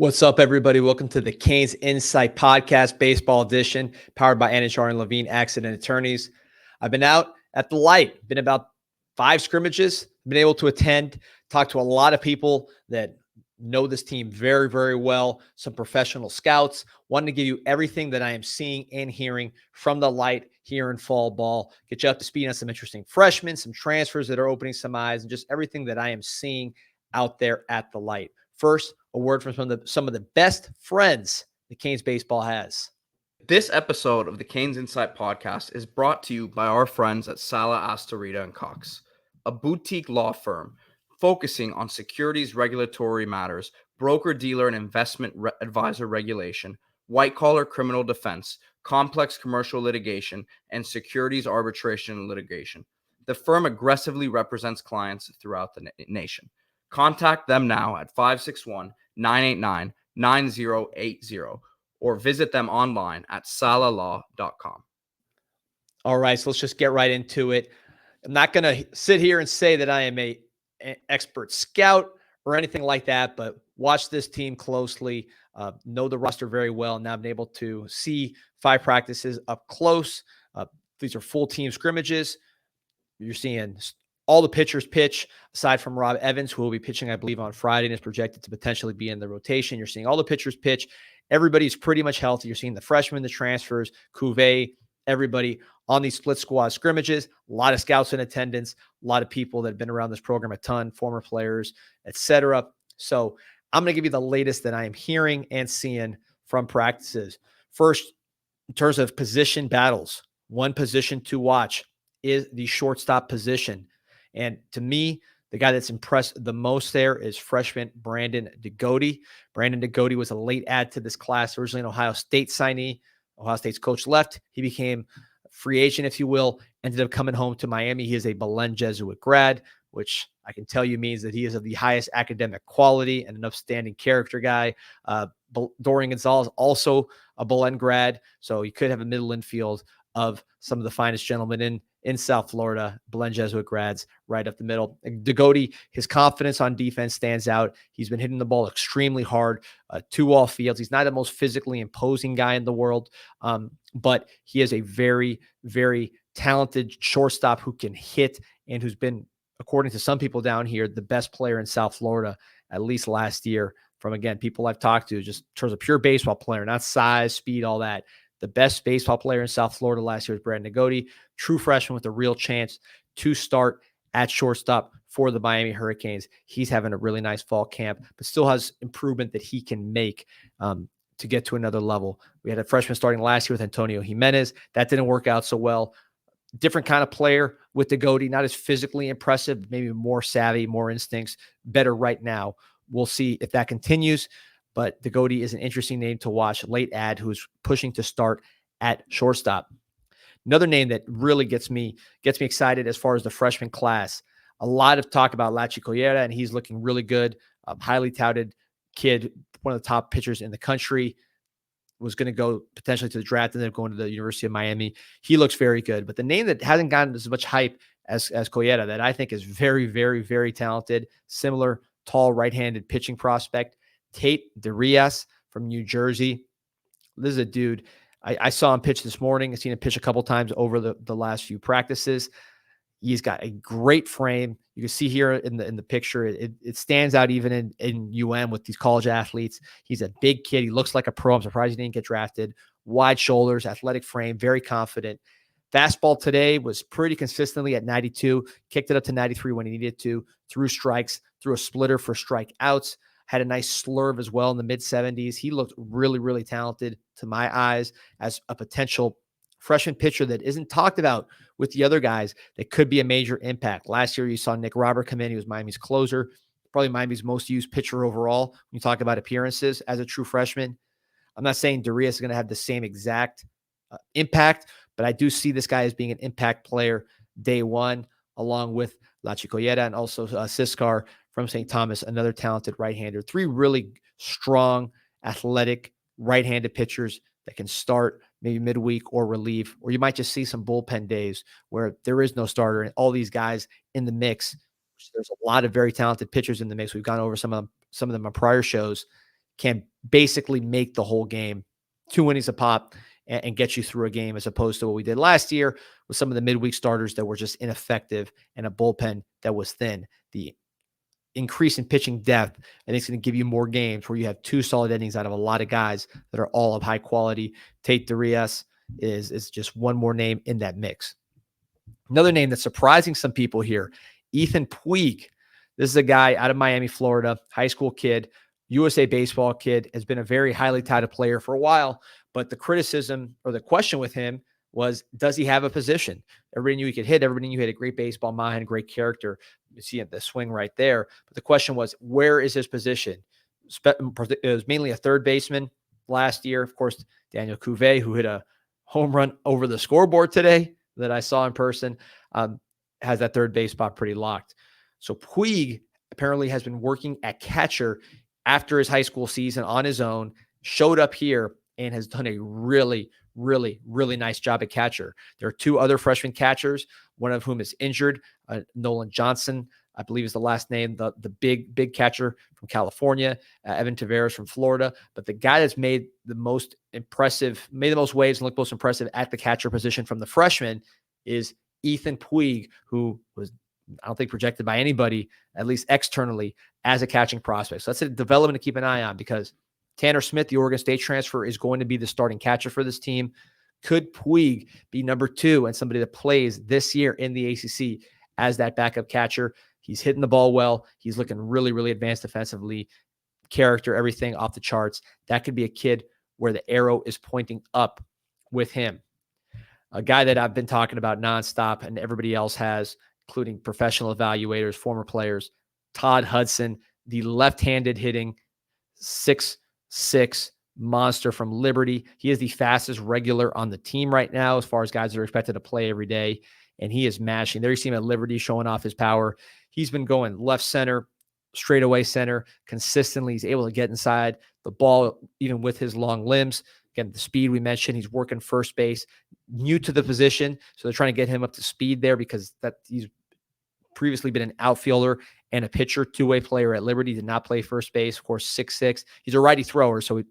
What's up, everybody? Welcome to the CanesInSight podcast, baseball edition, powered by Anishar and Levine Accident Attorneys. I've been out at the light, been about 5 scrimmages, been able to attend, talk to a lot of people that know this team very, very well, some professional scouts. Wanting to give you everything that I am seeing and hearing from the light here in fall ball, get you up to speed on some interesting freshmen, some transfers that are opening some eyes, and just everything that I am seeing out there at the light. First, a word from some of the best friends that Canes baseball has. This episode of the CanesInSight podcast is brought to you by our friends at Sala Astorita & Cox, a boutique law firm focusing on securities regulatory matters, broker-dealer and investment advisor regulation, white-collar criminal defense, complex commercial litigation, and securities arbitration and litigation. The firm aggressively represents clients throughout the nation. Contact them now at 561-989-9080 or visit them online at salalaw.com. All right, so let's just get right into it. I'm not going to sit here and say that I am an expert scout or anything like that, but watch this team closely, know the roster very well. Now I've been able to see 5 practices up close. These are full team scrimmages. You're seeing all the pitchers pitch, aside from Rob Evans, who will be pitching, I believe, on Friday and is projected to potentially be in the rotation. You're seeing all the pitchers pitch. Everybody's pretty much healthy. You're seeing the freshmen, the transfers, Cuvée, everybody on these split squad scrimmages. A lot of scouts in attendance, a lot of people that have been around this program a ton, former players, etc. So I'm going to give you the latest that I am hearing and seeing from practices. First, in terms of position battles, one position to watch is the shortstop position. And to me, the guy that's impressed the most there is freshman Brandon Degote. Brandon Degote was a late add to this class, originally an Ohio State signee. Ohio State's coach left. He became a free agent, if you will, ended up coming home to Miami. He is a Belen Jesuit grad, which I can tell you means that he is of the highest academic quality and an upstanding character guy. Dorian Gonzalez, also a Belen grad, so you could have a middle infield of some of the finest gentlemen in South Florida, Belen Jesuit grads right up the middle. Degote, his confidence on defense stands out. He's been hitting the ball extremely hard, 2-wall fields. He's not the most physically imposing guy in the world, but he is a very, very talented shortstop who can hit and who's been, according to some people down here, the best player in South Florida, at least last year, from, again, people I've talked to, just in terms of pure baseball player, not size, speed, all that. The best baseball player in South Florida last year was Brandon Degote, true freshman with a real chance to start at shortstop for the Miami Hurricanes. He's having a really nice fall camp, but still has improvement that he can make to get to another level. We had a freshman starting last year with Antonio Jimenez. That didn't work out so well. Different kind of player with Degote, not as physically impressive, maybe more savvy, more instincts, better right now. We'll see if that continues. But Degote is an interesting name to watch. Late add who's pushing to start at shortstop. Another name that really gets me excited as far as the freshman class. A lot of talk about Lachi Collera, and he's looking really good. Highly touted kid, one of the top pitchers in the country. Was going to go potentially to the draft and then going to the University of Miami. He looks very good. But the name that hasn't gotten as much hype as Collera, that I think is very, very, very talented, similar, tall, right-handed pitching prospect, Tate Dias from New Jersey. This is a dude. I saw him pitch this morning. I've seen him pitch a couple times over the last few practices. He's got a great frame. You can see here in the picture, it stands out even in UM with these college athletes. He's a big kid. He looks like a pro. I'm surprised he didn't get drafted. Wide shoulders, athletic frame, very confident. Fastball today was pretty consistently at 92. Kicked it up to 93 when he needed to. Threw strikes, threw a splitter for strikeouts. Had a nice slurve as well in the mid-70s. He looked really, really talented to my eyes as a potential freshman pitcher that isn't talked about with the other guys that could be a major impact. Last year, you saw Nick Robert come in. He was Miami's closer, probably Miami's most used pitcher overall when you talk about appearances as a true freshman. I'm not saying Dias is going to have the same exact impact, but I do see this guy as being an impact player day one, along with Lachi Collera and also Siskar from St. Thomas, another talented right-hander. 3 really strong, athletic, right-handed pitchers that can start maybe midweek or relief, or you might just see some bullpen days where there is no starter and all these guys in the mix. There's a lot of very talented pitchers in the mix. We've gone over some of them on prior shows. Can basically make the whole game, 2 innings a pop, and get you through a game, as opposed to what we did last year with some of the midweek starters that were just ineffective and a bullpen that was thin. The increase in pitching depth, I think, it's going to give you more games where you have 2 solid innings out of a lot of guys that are all of high quality. Tate Dias is just one more name in that mix. Another name that's surprising some people here, Ethan Puig. This is a guy out of Miami, Florida, high school kid, USA baseball kid, has been a very highly touted player for a while. But the criticism or the question with him was, does he have a position? Everybody knew he could hit. Everybody knew he had a great baseball mind, great character. You see the swing right there. But the question was, where is his position? It was mainly a third baseman last year. Of course, Daniel Cuvée, who hit a home run over the scoreboard today that I saw in person, has that third base spot pretty locked. So Puig apparently has been working at catcher after his high school season on his own, showed up here and has done a really, really, really nice job at catcher. There are 2 other freshman catchers, one of whom is injured. Nolan Johnson, I believe is the last name, the big catcher from California, Evan Taveras from Florida. But the guy that's made the most waves and looked most impressive at the catcher position from the freshman is Ethan Puig, who was, I don't think, projected by anybody, at least externally, as a catching prospect. So that's a development to keep an eye on, because Tanner Smith, the Oregon State transfer, is going to be the starting catcher for this team. Could Puig be number 2 and somebody that plays this year in the ACC as that backup catcher? He's hitting the ball well. He's looking really, really advanced defensively. Character, everything off the charts. That could be a kid where the arrow is pointing up with him. A guy that I've been talking about nonstop, and everybody else has, including professional evaluators, former players, Todd Hudson, the left-handed hitting 6'6" monster from Liberty. He is the fastest regular on the team right now as far as guys that are expected to play every day, and he is mashing. There you see him at Liberty showing off his power. He's been going left center, straightaway center consistently. He's able to get inside the ball even with his long limbs. Again, the speed we mentioned, he's working first base, new to the position, so they're trying to get him up to speed there, because he's previously been an outfielder and a pitcher, 2-way player at Liberty, did not play first base. Of course, 6'6". He's a righty thrower, so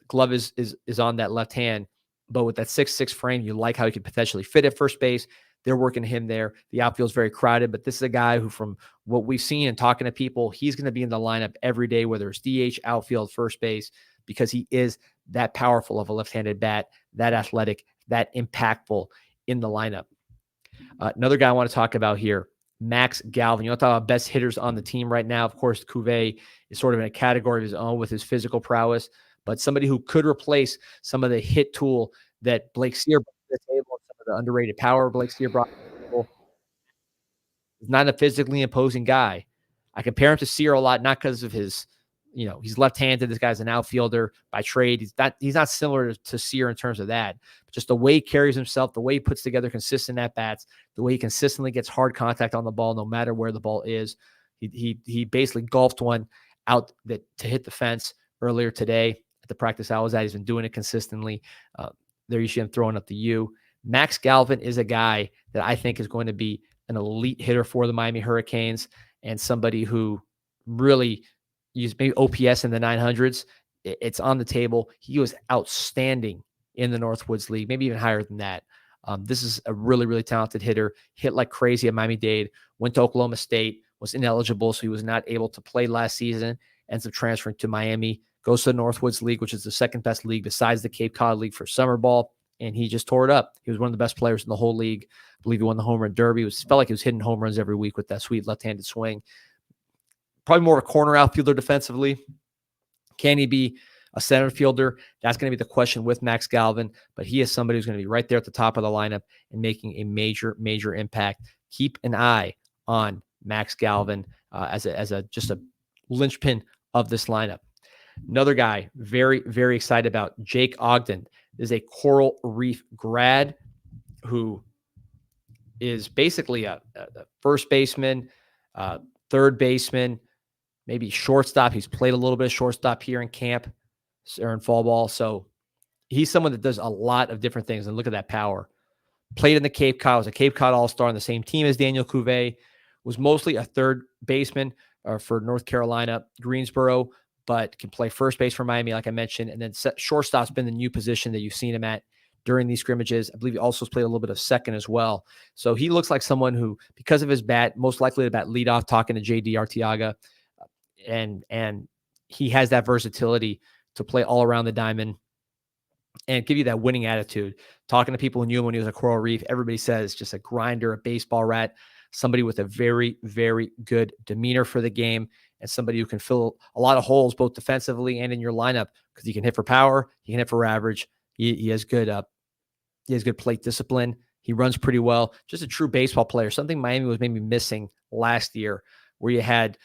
glove is on that left hand. But with that 6'6" frame, you like how he could potentially fit at first base. They're working him there. The outfield is very crowded, but this is a guy who, from what we've seen and talking to people, he's going to be in the lineup every day, whether it's DH, outfield, first base, because he is that powerful of a left-handed bat, that athletic, that impactful in the lineup. Another guy I want to talk about here, Max Galvin. You want to talk about best hitters on the team right now. Of course, Cuvée is sort of in a category of his own with his physical prowess, but somebody who could replace some of the hit tool that Blake Sear brought to the table, some of the underrated power Blake Sear brought to the table. He's not a physically imposing guy. I compare him to Sear a lot, not because of his, he's left-handed. This guy's an outfielder by trade. He's not similar to Sear in terms of that, but just the way he carries himself, the way he puts together consistent at-bats, the way he consistently gets hard contact on the ball, no matter where the ball is. He basically golfed one out to hit the fence earlier today at the practice I was at. He's been doing it consistently. There you see him throwing up the U. Max Galvin is a guy that I think is going to be an elite hitter for the Miami Hurricanes, and somebody who really used maybe OPS in the 900s. It's on the table. He was outstanding in the Northwoods League, maybe even higher than that. This is a really, really talented hitter. Hit like crazy at Miami-Dade, went to Oklahoma State, was ineligible, so he was not able to play last season, ends up transferring to Miami, goes to the Northwoods League, which is the second best league besides the Cape Cod League for summer ball, and he just tore it up. He was one of the best players in the whole league. I believe he won the home run derby. Felt like he was hitting home runs every week with that sweet left-handed swing. Probably more of a corner outfielder defensively. Can he be a center fielder? That's going to be the question with Max Galvin, but he is somebody who's going to be right there at the top of the lineup and making a major, major impact. Keep an eye on Max Galvin as just a linchpin of this lineup. Another guy very, very excited about, Jake Ogden. Is a Coral Reef grad who is basically a first baseman, third baseman, maybe shortstop. He's played a little bit of shortstop here in camp or in fall ball. So he's someone that does a lot of different things. And look at that power. Played in the Cape Cod, was a Cape Cod All-Star on the same team as Daniel Cuvée, was mostly a third baseman for North Carolina, Greensboro, but can play first base for Miami, like I mentioned. And then shortstop's been the new position that you've seen him at during these scrimmages. I believe he also played a little bit of second as well. So he looks like someone who, because of his bat, most likely to bat leadoff, talking to JD Arteaga, and he has that versatility to play all around the diamond and give you that winning attitude. Talking to people who knew him when he was at Coral Reef, everybody says just a grinder, a baseball rat, somebody with a very, very good demeanor for the game, and somebody who can fill a lot of holes both defensively and in your lineup, because he can hit for power, he can hit for average. He has good plate discipline. He runs pretty well. Just a true baseball player. Something Miami was maybe missing last year, where you had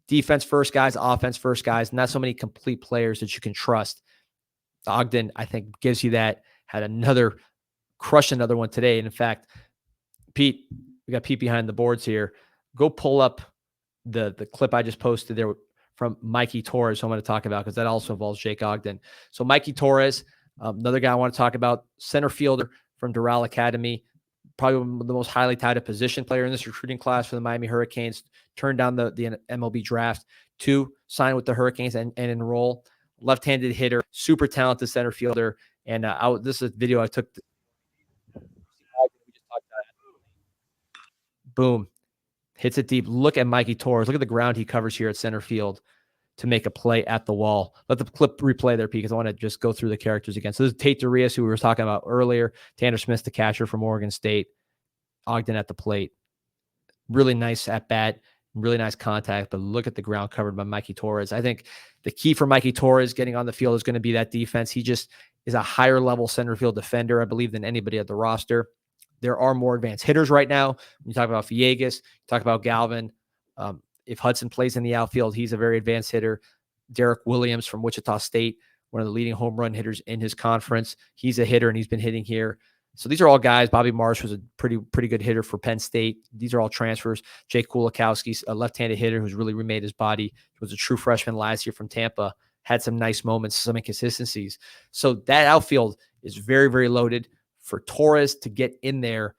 defense first guys, offense first guys, not so many complete players that you can trust. Ogden, I think, gives you that. Had another one today. And in fact, Pete, we got Pete behind the boards here. Go pull up the clip I just posted there from Mikey Torres, who I'm going to talk about, because that also involves Jake Ogden. So Mikey Torres, another guy I want to talk about, center fielder from Doral Academy, probably the most highly touted position player in this recruiting class for the Miami Hurricanes. Turned down the MLB draft to sign with the Hurricanes and enroll. Left-handed hitter, super talented center fielder. And this is a video I took. Boom. Hits it deep. Look at Mikey Torres. Look at the ground he covers here at center field to make a play at the wall. Let the clip replay there, Pete, because I want to just go through the characters again. So this is Tate Dias, who we were talking about earlier. Tanner Smith, the catcher from Oregon State. Ogden at the plate. Really nice at bat. Really nice contact, but look at the ground covered by Mikey Torres. I think the key for Mikey Torres getting on the field is going to be that defense. He just is a higher level center field defender, I believe, than anybody at the roster. There are more advanced hitters right now. When you talk about Villegas, you talk about Galvin. If Hudson plays in the outfield, he's a very advanced hitter. Derek Williams from Wichita State, one of the leading home run hitters in his conference. He's a hitter, and he's been hitting here. So these are all guys. Bobby Marsh was a pretty good hitter for Penn State. These are all transfers. Jake Kulikowski's a left-handed hitter who's really remade his body. He was a true freshman last year from Tampa. Had some nice moments, some inconsistencies. So that outfield is very, very loaded. For Torres to get in there,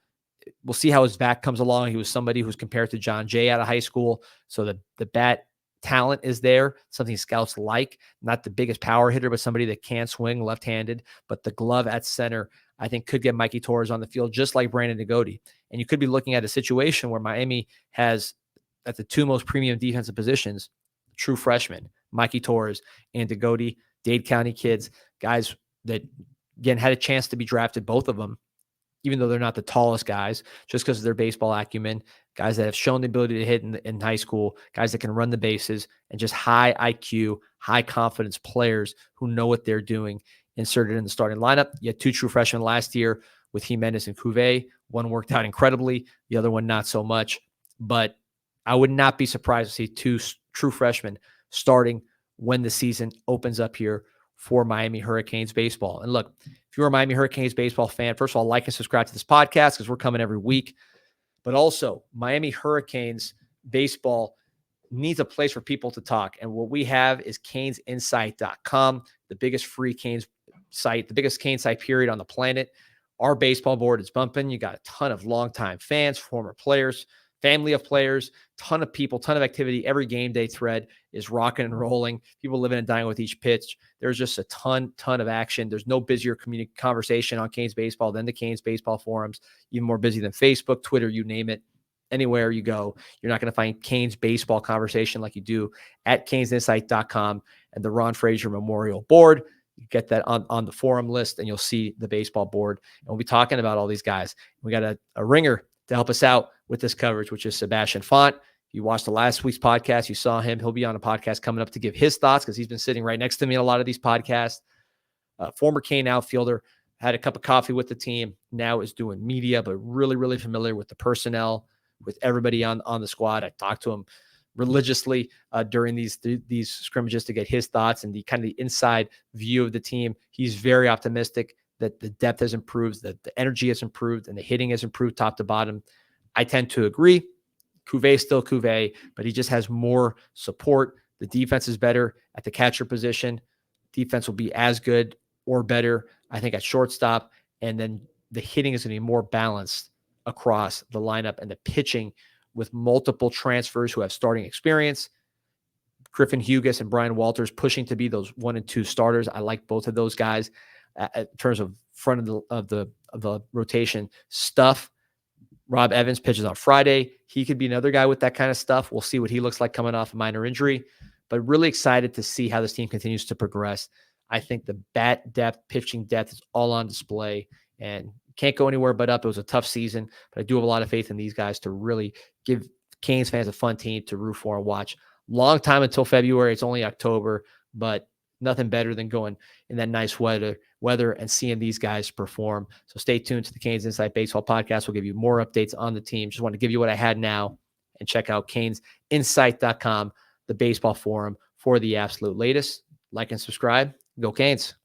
we'll see how his back comes along. He was somebody who's compared to John Jay out of high school. So the bat talent is there, something scouts like. Not the biggest power hitter, but somebody that can swing left-handed. But the glove at center, I think, could get Mikey Torres on the field, just like Brandon Negoti. And you could be looking at a situation where Miami has, at the two most premium defensive positions, true freshmen, Mikey Torres and Negoti, Dade County kids, guys that, again, had a chance to be drafted, both of them, even though they're not the tallest guys, just because of their baseball acumen, guys that have shown the ability to hit in high school, guys that can run the bases, and just high IQ, high confidence players who know what they're doing, inserted in the starting lineup. You had two true freshmen last year with Jimenez and Cuvée. One worked out incredibly, the other one not so much. But I would not be surprised to see two true freshmen starting when the season opens up here for Miami Hurricanes baseball. And look, if you're a Miami Hurricanes baseball fan, first of all, like and subscribe to this podcast, because we're coming every week. But also, Miami Hurricanes baseball needs a place for people to talk. And what we have is CanesInsight.com, the biggest free Canes site, the biggest Canes site period on the planet. Our baseball board is bumping. You got a ton of longtime fans, former players, family of players, ton of people, ton of activity. Every game day thread is rocking and rolling. People living and dying with each pitch. There's just a ton of action. There's no busier conversation on Canes baseball than the Canes baseball forums, even more busy than Facebook, Twitter, you name it. Anywhere you go, you're not going to find Canes baseball conversation like you do at CanesInsight.com and the Ron Frazier Memorial Board. You get that on the forum list, and you'll see the baseball board. And we'll be talking about all these guys. We got a ringer to help us out with this coverage, which is Sebastian Font. You watched the last week's podcast. You saw him. He'll be on a podcast coming up to give his thoughts, because he's been sitting right next to me in a lot of these podcasts. Former Cane outfielder, had a cup of coffee with the team, now is doing media, but really, really familiar with the personnel, with everybody on the squad. I talked to him religiously during these scrimmages to get his thoughts and the kind of the inside view of the team. He's very optimistic that the depth has improved, that the energy has improved, and the hitting has improved top to bottom. I tend to agree. Cuvée is still Cuvée, but he just has more support. The defense is better at the catcher position. Defense will be as good or better, I think, at shortstop. And then the hitting is going to be more balanced across the lineup, and the pitching with multiple transfers who have starting experience. Griffin Hughes and Brian Walters pushing to be those 1 and 2 starters. I like both of those guys in terms of front of the rotation stuff. Rob Evans pitches on Friday. He could be another guy with that kind of stuff. We'll see what he looks like coming off a minor injury, but really excited to see how this team continues to progress. I think the bat depth, pitching depth is all on display and can't go anywhere but up. It was a tough season, but I do have a lot of faith in these guys to really give Canes fans a fun team to root for and watch. Long time until February. It's only October, but nothing better than going in that nice weather and seeing these guys perform. So stay tuned to the CanesInSight Baseball Podcast. We'll give you more updates on the team. Just want to give you what I had now, and check out CanesInsight.com, the baseball forum for the absolute latest. Like and subscribe. Go Canes.